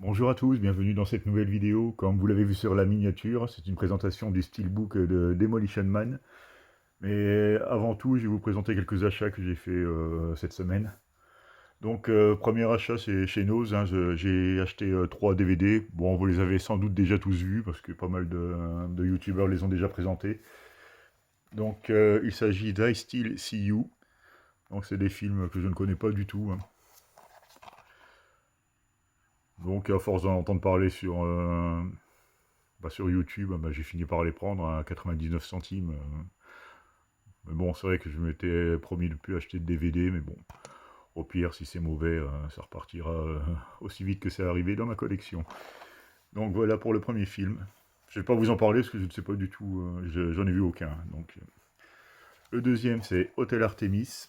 Bonjour à tous, bienvenue dans cette nouvelle vidéo. Comme vous l'avez vu sur la miniature, c'est une présentation du steelbook de Demolition Man. Mais avant tout, je vais vous présenter quelques achats que j'ai fait cette semaine. Donc, premier achat, c'est chez Nose, hein. J'ai acheté 3 DVD. Bon, vous les avez sans doute déjà tous vus, parce que pas mal de youtubeurs les ont déjà présentés. Donc, il s'agit d'I Still See You. Donc, c'est des films que je ne connais pas du tout, hein. Donc, à force d'en entendre parler sur YouTube, bah, j'ai fini par les prendre à 99 centimes. Mais bon, c'est vrai que je m'étais promis de ne plus acheter de DVD, mais bon, au pire, si c'est mauvais, ça repartira aussi vite que c'est arrivé dans ma collection. Donc voilà pour le premier film. Je ne vais pas vous en parler parce que je ne sais pas du tout, j'en ai vu aucun. Donc, le deuxième, c'est Hôtel Artemis.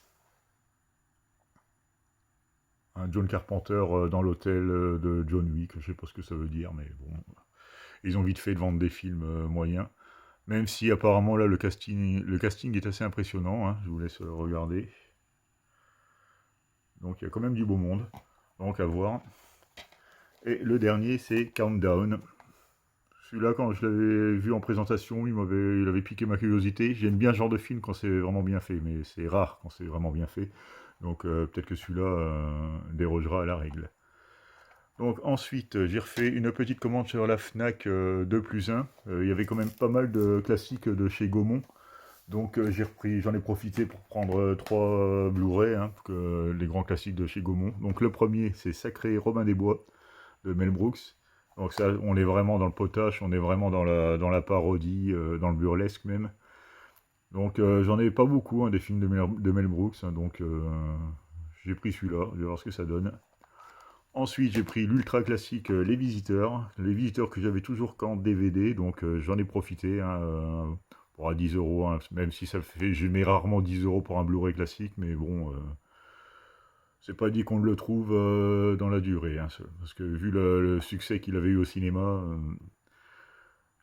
Un John Carpenter dans l'hôtel de John Wick, je sais pas ce que ça veut dire, mais bon, ils ont vite fait de vendre des films moyens. Même si apparemment là le casting est assez impressionnant, hein, je vous laisse regarder. Donc il y a quand même du beau monde, donc à voir. Et le dernier c'est Countdown. Celui-là quand je l'avais vu en présentation, il avait piqué ma curiosité. J'aime bien ce genre de film quand c'est vraiment bien fait, mais c'est rare quand c'est vraiment bien fait. Donc peut-être que celui-là dérogera à la règle. Donc ensuite, j'ai refait une petite commande sur la Fnac 2 plus 1. Il y avait quand même pas mal de classiques de chez Gaumont. Donc j'en ai profité pour prendre 3 Blu-ray, hein, les grands classiques de chez Gaumont. Donc le premier, c'est Sacré Robin des Bois de Mel Brooks. Donc ça, on est vraiment dans le potache, on est vraiment dans la parodie, dans le burlesque même. Donc j'en ai pas beaucoup, hein, des films de Mel Brooks, hein, donc j'ai pris celui-là, je vais voir ce que ça donne. Ensuite, j'ai pris l'ultra classique Les Visiteurs. Les Visiteurs que j'avais toujours qu'en DVD, donc j'en ai profité, hein, pour à 10 euros, hein, même si ça fait, je mets rarement 10 euros pour un Blu-ray classique, mais bon, c'est pas dit qu'on le trouve dans la durée, hein, parce que vu le succès qu'il avait eu au cinéma,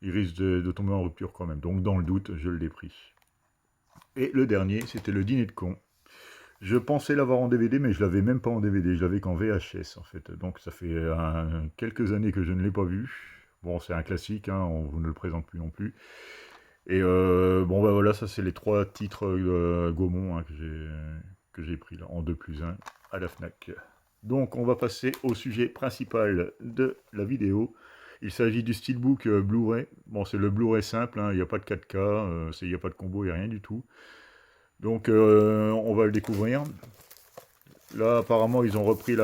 il risque de tomber en rupture quand même. Donc dans le doute, je l'ai pris. Et le dernier, c'était Le Dîner de con. Je pensais l'avoir en DVD, mais je l'avais même pas en DVD, je l'avais qu'en VHS en fait. Donc ça fait quelques années que je ne l'ai pas vu. Bon, c'est un classique, hein, on vous ne le présente plus non plus. Et bon, bah voilà, ça c'est les 3 titres Gaumont, hein, que j'ai pris là, en 2 plus 1 à la Fnac. Donc on va passer au sujet principal de la vidéo. Il s'agit du Steelbook Blu-ray. Bon, c'est le Blu-ray simple, hein, il n'y a pas de 4K, il n'y a pas de combo, il n'y a rien du tout. Donc on va le découvrir. Là, apparemment, ils ont repris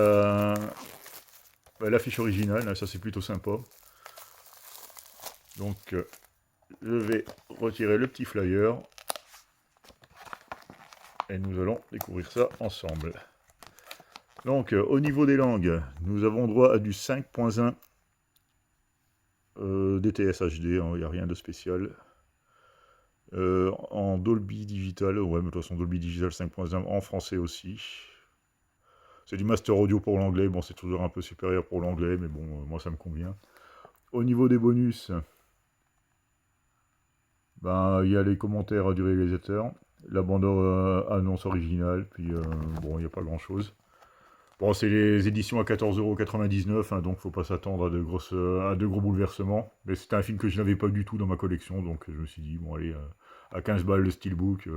l'affiche originale, hein, ça c'est plutôt sympa. Donc, je vais retirer le petit flyer et nous allons découvrir ça ensemble. Donc, au niveau des langues, nous avons droit à du 5.1 DTS HD, hein, il n'y a rien de spécial. En Dolby Digital, ouais, mais de toute façon, Dolby Digital 5.1 en français aussi. C'est du master audio pour l'anglais, bon, c'est toujours un peu supérieur pour l'anglais, mais bon, moi ça me convient. Au niveau des bonus, ben, il y a les commentaires du réalisateur, la bande annonce originale, puis bon, il n'y a pas grand chose. Bon, c'est les éditions à 14,99 €, hein, donc faut pas s'attendre à de gros bouleversements. Mais c'était un film que je n'avais pas du tout dans ma collection, donc je me suis dit, bon allez, à 15 balles le steelbook,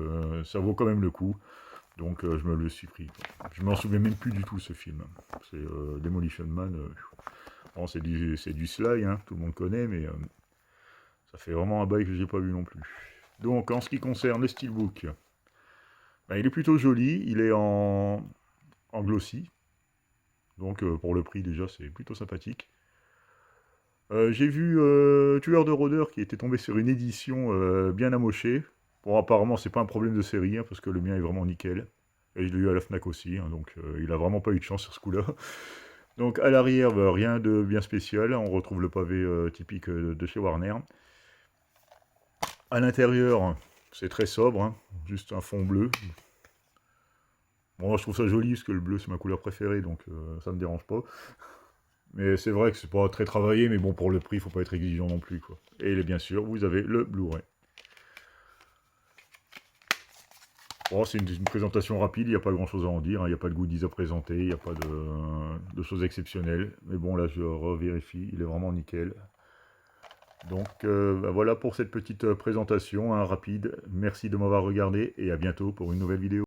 ça vaut quand même le coup. Donc je me le suis pris. Je m'en souviens même plus du tout ce film. C'est Demolition Man. Bon, c'est du Sly, hein, tout le monde connaît, mais ça fait vraiment un bail que j'ai pas vu non plus. Donc en ce qui concerne le steelbook, ben, il est plutôt joli, il est en glossy. Donc pour le prix déjà c'est plutôt sympathique. J'ai vu Tueur de rôdeurs qui était tombé sur une édition bien amochée. Bon apparemment c'est pas un problème de série, hein, parce que le mien est vraiment nickel. Et je l'ai eu à la Fnac aussi, hein, donc il a vraiment pas eu de chance sur ce coup-là. Donc à l'arrière, bah, rien de bien spécial, on retrouve le pavé typique de chez Warner. À l'intérieur, c'est très sobre, hein, juste un fond bleu. Bon, moi, je trouve ça joli parce que le bleu c'est ma couleur préférée, donc ça me dérange pas. Mais c'est vrai que c'est pas très travaillé, mais bon, pour le prix, il faut pas être exigeant non plus, quoi. Et bien sûr, vous avez le Blu-ray. Bon, c'est une présentation rapide, il n'y a pas grand chose à en dire, hein. Il n'y a pas de goodies à présenter, il n'y a pas de choses exceptionnelles. Mais bon, là je revérifie, il est vraiment nickel. Donc bah voilà pour cette petite présentation, hein, rapide. Merci de m'avoir regardé et à bientôt pour une nouvelle vidéo.